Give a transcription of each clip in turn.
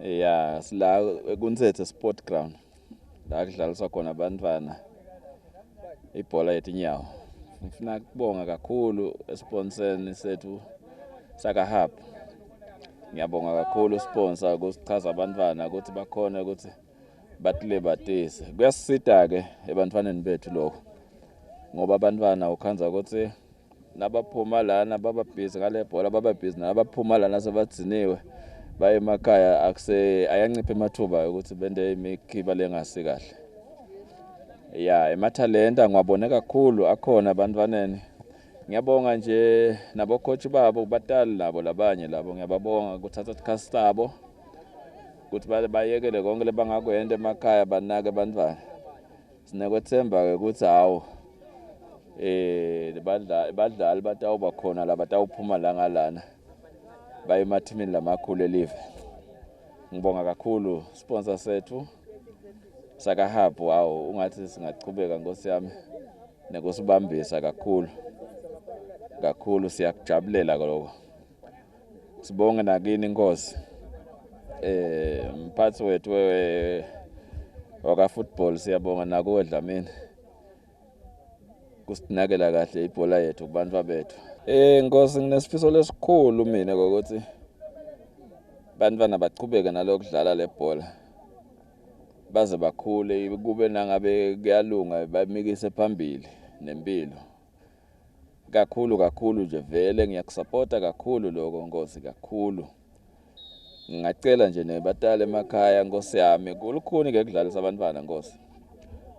Yeah, sila kuNthethe Sport Ground. La kudlaliswa khona abantwana ibhola yetinyawo. Ngifuna ukubonga kakhulu esponsoreni sethu sakaHub. Ngiyabonga kakhulu sponsor ukusichaza abantwana ukuthi bakhona ukuthi batlibatise. Kuyasisita ke ebantwaneni bethu lokho. Ngoba abantwana ukhanza ukuthi nabaphuma lana baba busy ngale bhola baba busy nabaphuma lana sebathiniwe baye emakhaya ayancipha emathuba ukuthi bende imikhiba lengasi kahle. Yeah, emathalenta ngiwabone kakhulu akhona abantwaneni. Ngiyabonga nje nabo coach babo batali labo labanye labo ngiyababonga ukuthatha isikhathi sabo ukuthi bayekele konke lebangakwenda emakhaya banake abantwana. Sinekwethemba ke ukuthi hawo badlali batawuba khona la batawuphuma la ngalana baye emathimini lamakhulu elive. Ngibonga kakhulu sponsor sethu sakaHub. Wow, ungathi singachubeka Nkosi yami nekusibambisa kakhulu siyakujabulela lokho. Sibonge nakini Nkosi. Mphathi wethu waka football siyabonga nakuwe Dlamini. Kusinakela kahle ibhola yethu kubantu bethu. Nkosi nginesifiso lesikhulu mina ukuthi bantwana bachubeke nalokudlala lebhola. Baze bakhule kube nangabe kuyalunga bamikise phambili nempilo. Kakhulu nje vele ngiyakusupporta kakhulu lokho Nkosi kakhulu. Ngingacela nje nebatali emakhaya Nkosi yami kulukhuni ke kudlalisa abantwana Nkosi.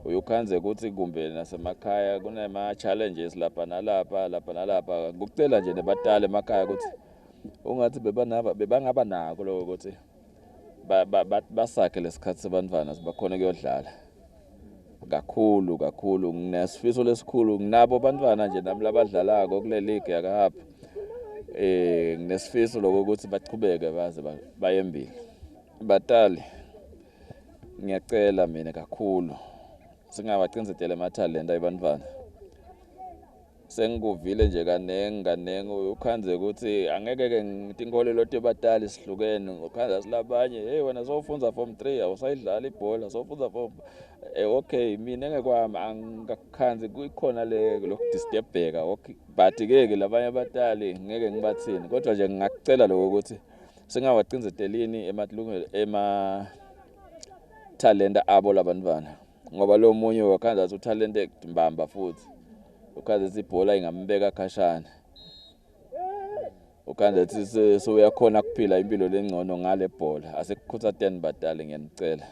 Uyukhanze ukuthi kumbe nasemakhaya kunema challenges lapha nalapha. Ngikucela nje nebatali emakhaya ukuthi ungathi bebangaba nako lokho ukuthi basakhe lesikhathi sabantwana sibakhona kuyodlala. Kakhulu nginesifiso lesikhulu nginabo abantwana nje nami labadlalako kule league yakaHub. Nginesifiso lokuthi bachubeke baze bayembili. Batali ngiyacela mina kakhulu singabacinzetela amathalenta ebantwana. Sengikuvile nje kanenge ukhanze ukuthi angeke ke ngitinkolelo tebatali sihlukene ukhanza silabanye wena sowufunda form 3 awusayidlala ibhola sowufunda form okay mina ngekwami angakukhanzi kuyikhona lokudistebheka okay but ke labanye abatali ngeke ngibathini kodwa nje ngingakucela lokho ukuthi singawacinzetelini talenta abo labantwana ngoba lo munye wakhanza ukuthi talented mbamba futhi ukhanza ibhola ingambeka khashana ukhanza ukuthi so uyakhona kuphila impilo lengcono ngale bhola asekukhuthatheni batali ngiyanicela.